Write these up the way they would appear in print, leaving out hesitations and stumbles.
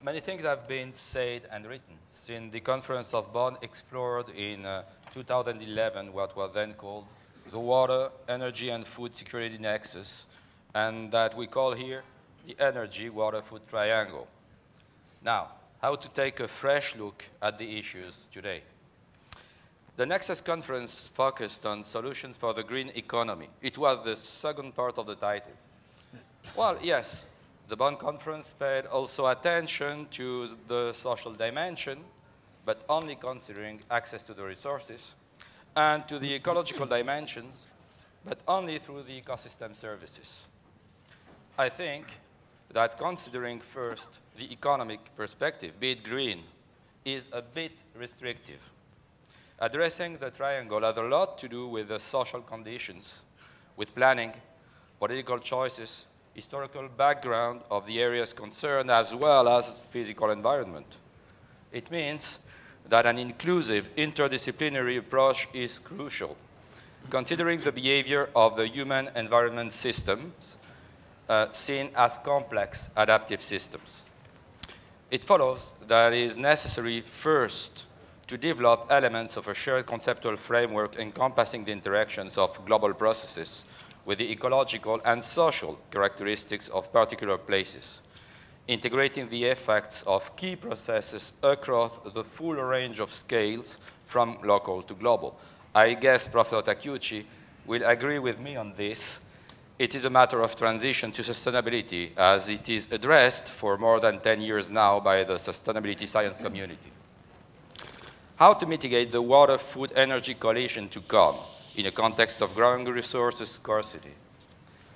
Many things have been said and written since the Conference of Bonn explored in 2011 what was then called the water, energy, and food security nexus, and that we call here the energy, water, food triangle. Now, how to take a fresh look at the issues today. The Nexus Conference focused on solutions for the green economy. It was the second part of the title. Well, yes, the Bonn Conference paid also attention to the social dimension, but only considering access to the resources, and to the ecological dimensions, but only through the ecosystem services. I think that considering first the economic perspective, be it green, is a bit restrictive. Addressing the triangle has a lot to do with the social conditions, with planning, political choices, historical background of the areas concerned, as well as physical environment. It means that an inclusive, interdisciplinary approach is crucial, considering the behavior of the human environment systems seen as complex adaptive systems. It follows that it is necessary first to develop elements of a shared conceptual framework encompassing the interactions of global processes with the ecological and social characteristics of particular places, integrating the effects of key processes across the full range of scales from local to global. I guess Professor Takeuchi will agree with me on this. It is a matter of transition to sustainability, as it is addressed for more than 10 years now by the sustainability science community. How to mitigate the water, food, energy collision to come in a context of growing resources scarcity?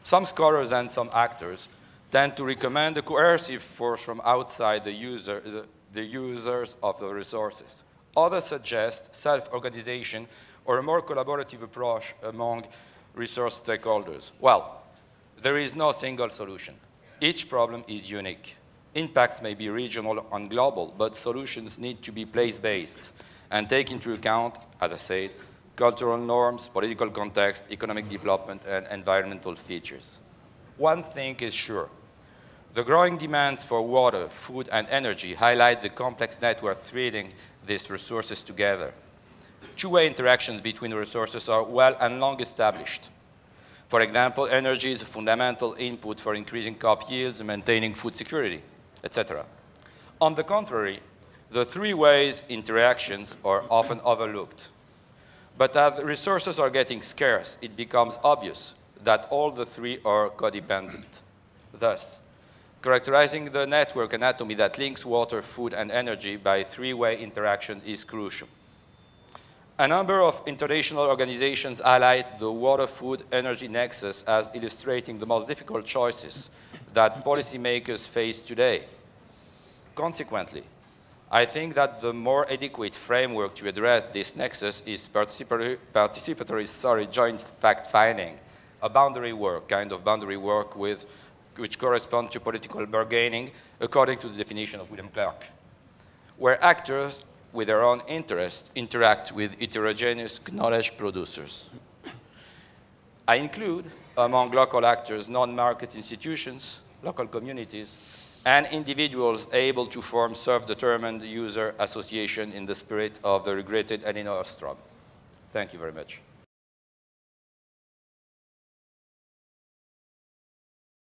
Some scholars and some actors tend to recommend a coercive force from outside the users of the resources. Others suggest self-organization or a more collaborative approach among resource stakeholders. Well, there is no single solution. Each problem is unique. Impacts may be regional and global, but solutions need to be place-based and take into account, as I said, cultural norms, political context, economic development, and environmental features. One thing is sure. The growing demands for water, food, and energy highlight the complex network threading these resources together. Two-way interactions between resources are well and long established. For example, energy is a fundamental input for increasing crop yields and maintaining food security, etc. On the contrary, the three-way interactions are often overlooked. But as resources are getting scarce, it becomes obvious that all the three are codependent. Thus, characterizing the network anatomy that links water, food, and energy by three-way interaction is crucial. A number of international organizations highlight the water, food, energy nexus as illustrating the most difficult choices that policymakers face today. Consequently, I think that the more adequate framework to address this nexus is participatory joint fact-finding, a boundary work, kind of boundary work which corresponds to political bargaining according to the definition of William Clark, where actors with their own interests interact with heterogeneous knowledge producers. I include among local actors non-market institutions, local communities, and individuals able to form self-determined user association in the spirit of the regretted Elinor Ostrom. Thank you very much.